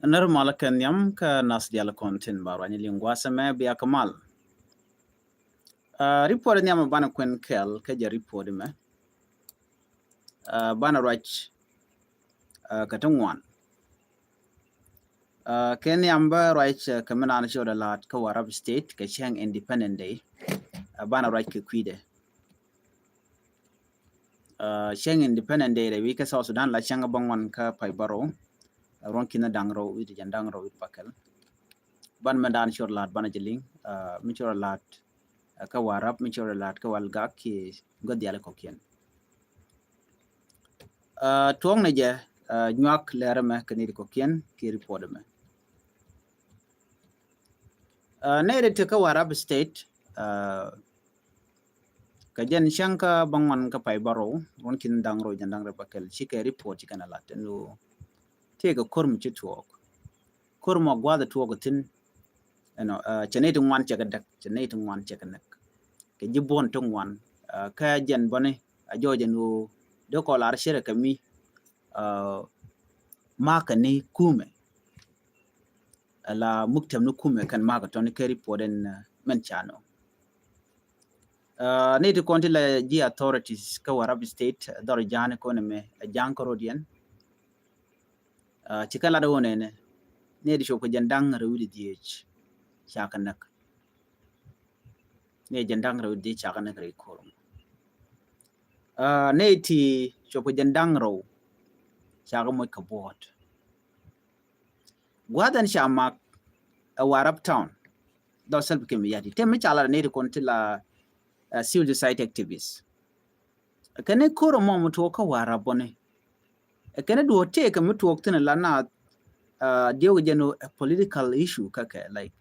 Normal kan yam ka nas dial kontin barwani lingwa sama biya kamal. Report nyama bana kwen kel ka ja report me. Bana rach katungwan. Ken yamba rach kamana na shoda lat ka warab state ka chang independent day. Bana rach ka kwide. Chang independent day de wika South Sudan la chang bangwan ka pai baro. Ron kina dangro wit jandangro wit pakel. Ban mandan shoda lat bana jiling. Mi shoda lat ka warap mi shoda lat ka walagak ki god dial kokien. Tuong na je nyak lere me kaniri kokien ki report me. Nere te ka warap state ka jen shanka bangwan ka pai baro ron kin dangro jandang repakel chike report chikana lat no te ka korm chi tuɔɔk kormo gwada tuɔɔk tin chenete ngwan chakadak chenete ngwan chakanak ke jibon to ngwan ka jen bone a jojen no do ko lar shere kami maka ni kume la muktam no kume kan maka to ni ke report en men chano need to konti la G authorities ka warab state dor jane ko ne me janko rodien chikala do ne need show ko jandang rewdi diech chakanak ne jandang rewdi chakanak re korum ne ti show ko jandang ro chaka mo ka bot gwadan shamak a warab town do self kem yadi te me chala ne konti la civil society activists kane koro mo muto ka warabone kane do take muto oktina lana dio jeno a political issue kake like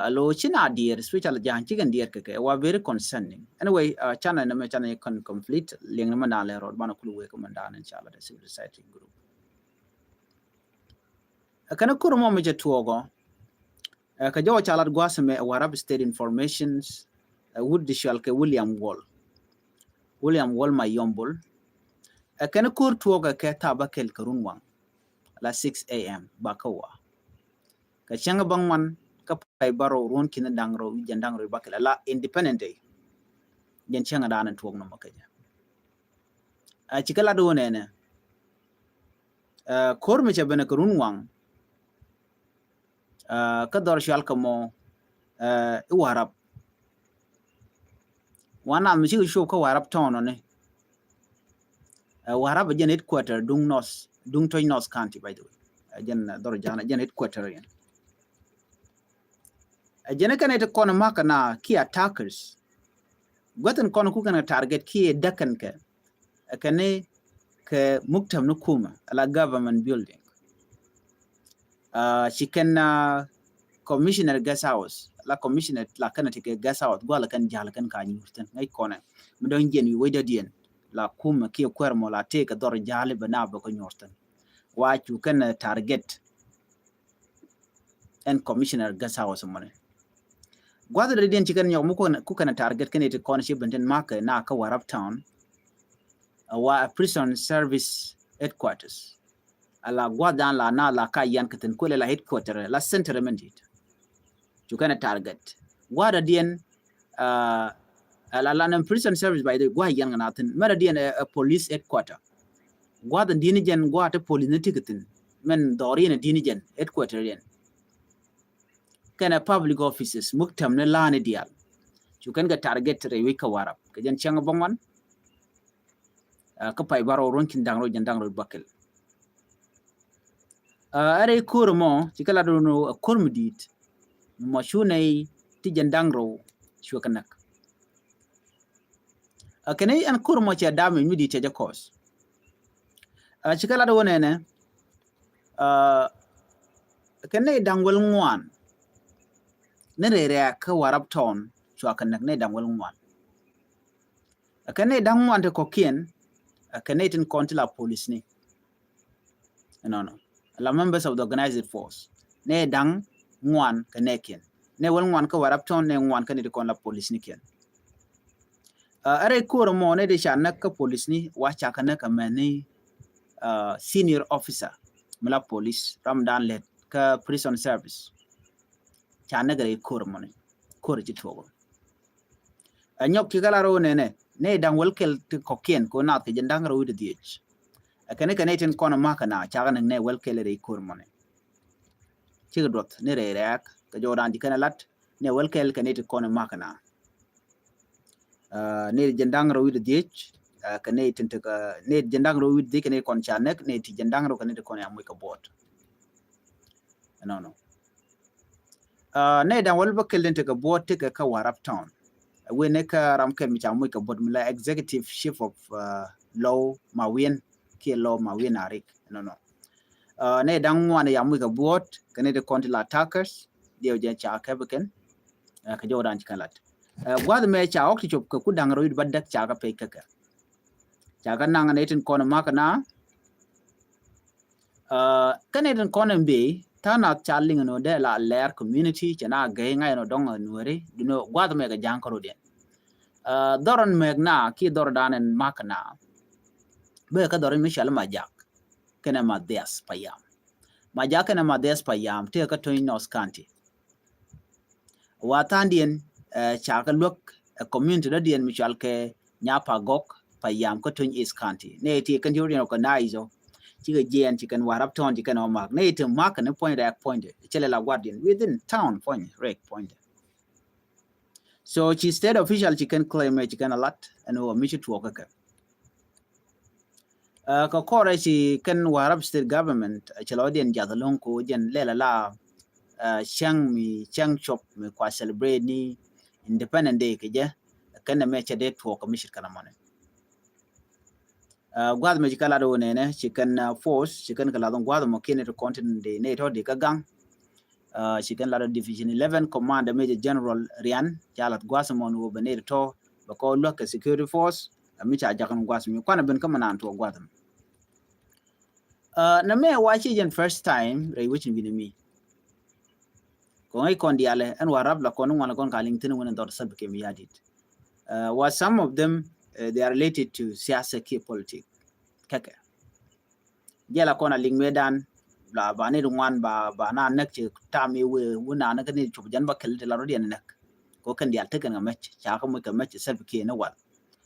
lo china dear special jan chicken dear kake wa very concerning anyway chana na me chana kan complete leng na na le road bana kulu we komanda inshallah the civil society group kane koro mo me tuogo ka jo chala gwasme warab state informations would the shalke William Wall my yombol kana kur tuoga ka tabakel karunwang la 6 a.m. bakawa ka changa bangwan ka pai baro ron kin dangro jandangro bakel la independent day jen changa danan tuog no makaja chikala do ne kor me chabena karunwang ka dor shalka mo warap wana mi show ka warap town ne warap jen headquarter dung toy north county by the way jen dor jana jen headquarter yen jen kan et kono makana ki attackers goten kono ku kana target ki dakan ka kane ke muktam no kuma ala government building she can commissioner guest house la commissioner la kana take guest house go la kan jala kan ka nyurten ngai kona mi don jen wi weda dien la kuma ki kwermo la take dor jale bana ba ko nyorten wa chu kan target and commissioner guest house money gwada da dien chikan nyok muko ku kana target kan it kona shi benten maka na ka warap town wa prison service headquarters ala gwada la na la ka yan katen ko la headquarter la center mandate chu kana target gwada dien ala prison service by the gwa yan natin mara dien a police headquarter gwada dini jen gwata police ne tikatin men dori ne dini jen headquarter yen kana public offices muktam ne lani dial chu kan ga target rewi ka warap ka jen changa bangwan ka pai baro ronkin dangro jandangro bakel are kurmo chikala do no kurmudit mo shunai ti jandangro shukanak kanai an kurmo cha dame midi te jakos chikala do ne kanai dangwal ngwan ne re ka warap town shukanak ne dangwal ngwan kanai dangwan te kokien kanai tin kontila police ni no la members of the organized force ne dang ngwan kaneken ne wal ngwan ka warap town ne ngwan kan de kon la police ni ken are ko mo ne de shanak ka police ni wa cha kana ka mani senior officer mala police ramdan let ka prison service cha nagare kor money kor ci togo anyok ki gala ro ne dan welkel to kokien ko na ke jandang ro de diech akane kane tin kono makana cha ne welkel re kor money ci dot ne re rak ka jodan di kana lat ne welkel kane tin kono makana ne jandang ro de diech kane tin to ne jandang ro de kane kon cha nek ne ti jandang ro kane kono amoy ka bot no ne dan wal bakel den ka bot ka warap town we ne ka ram ken mi chamoy ka bot mila executive chief of law mawien ke law mawien arik no ne dan wane ya muy ka bot kane de konti la attackers dio je cha ka beken ka jodan kalat gwad me cha ok chop ka ku dang roid badak cha ka pe ka cha ka nang ne tin kono makana kane den kono be tana charling no de la lair community chana gay ngai no dong nuere duno gwad me ga jankaro den doron megna ki dordanen makna be ka doron mishal majak kena madias payam majak kena madias payam te ka toin nos county watandien chaka look community da dien mishal ke nyapa gok payam ka toin east county ne ti kan yori no kanaizo chiga jen chicken warap town chicken o mak ne to mark ne point at point chele la guardian within town point rake point so she state official chicken claim chicken a lot and o michi to ka ka kore chi kan warap state government chelo dien jadalon ko jen lela la chang chop me kwa celebrate ni independent day ke je kan me chede to ka michi kana mone gwad me kala do ne chicken force chicken kala don gwad mo kene to continent de ne to de kagang chicken la division 11 commander major general Rian jalat gwasmon wo bene to ko local security force mi cha jakan gwasmi kwana ben kama nan to gwadam na me wachi jen first time re which bi mi ko ngai kon diale an warab la kon wala kon kaling tin wona dor sab ke mi yadit was some of them they are related to siyasa ki politics kaka jela kona ling medan bla ba ne rungwan ba na nak ci tami we wona na ne ci jan ba kel de la rodian nak ko kan dial tekan ga match cha ka mu ka match sab ke na wal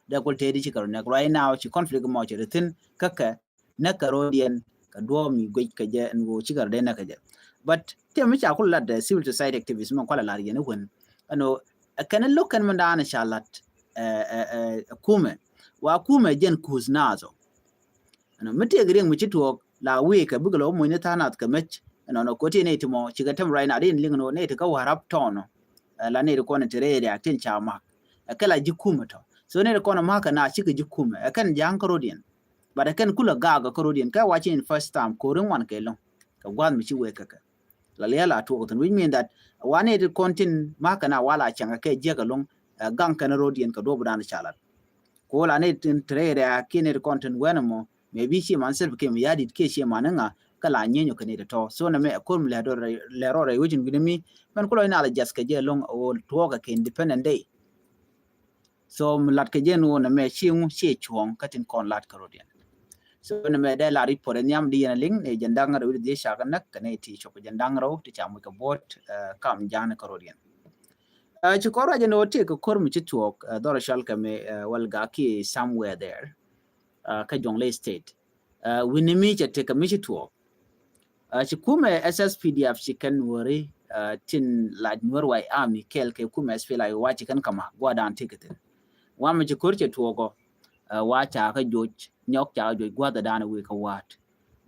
da ko te di ci karo nak right now ci conflict mo ci retin kaka na karodian ka do mi goy ka je ngo ci gar de na ka je but te mi cha kullat da civil society activism ko la ne won ano kan lokan man da na shalat kume wa kume jen kuznazo ano mite gren mu ci to la we ka bugalo mo ne tanat ka match no ko te ne timo ci ga tam right now din lingno ne ta ka warap tono la ne ko ne tere ya tin chama kala ji kume to so ne ko na maka na ci ga ji kume kan jan karodian ba da kan kula ga karodian ka wace in first time ko rin wan kai lon ka gwan mu ci we ka la lela to which mean that wane de kontin maka na wala changa ke je ga long gang kan rodian ka do budan chalat ko la ne tin tere ya kine kontin wenamo maybe she man self came yadi ke she mananga kala nyenyo kane to so na me ko mi le ro re wujin gidimi man ko ina la jaska je long o to ga ke independent day so lat ke je no na me she chuong katin kon lat karodian so na me da la report nyam di na ling ne jandang ro di sha kan nak kane ti choko jandang ro ti chamu ka bot kam jana karodian ci kora je no te ko kor mi tuɔɔk dora shal ka me walga ki somewhere there ka jongle state winimi cha te ka mi tuɔɔk ci kume SSPDF ci kan wori tin la Nuer wai army kel ke kume SPLA wa ci kan kama gwa dan ticket wa mi ci kor ci tuɔɔko wa cha ka joj nyok cha joj gwa da dan we ka wat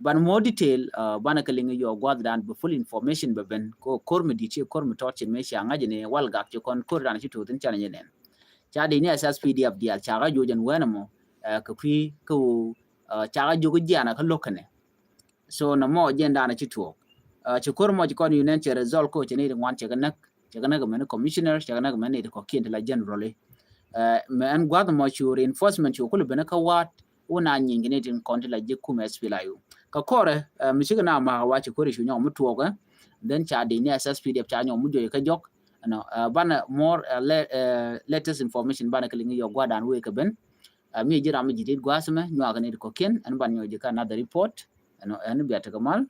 ban more detail bana ka lingi yo gwa dan be full information be ben ko kor mi di ci kor mi torchin me sha ngaje ne wal gak ci kon kor dan ci to tin chan yenen cha di ne SSPDF dial cha ga jojen wenamo ka kwi ko cha ga jogo jana ka lokane so na mo jenda na ci tuɔɔk ci kor mo ci kon yunen ci result ko ci ne wan ci ga nak men commissioner ci ga nak men ne ko kient la generally me an gwa mo ci reinforcement ci ko le ben ka wat una nyingine tin konti la je kuma SPLA ka kore mi ci na ma wa ci kore ci nyom tuɔɔk then cha di ne SSPDF cha nyom jo ka jok no bana more latest information bana ka lingi yo gwa dan we ka ben mi jira mi jidit gwasme nywa ga ne ko ken an ban yo je ka another report no an biya ta kamal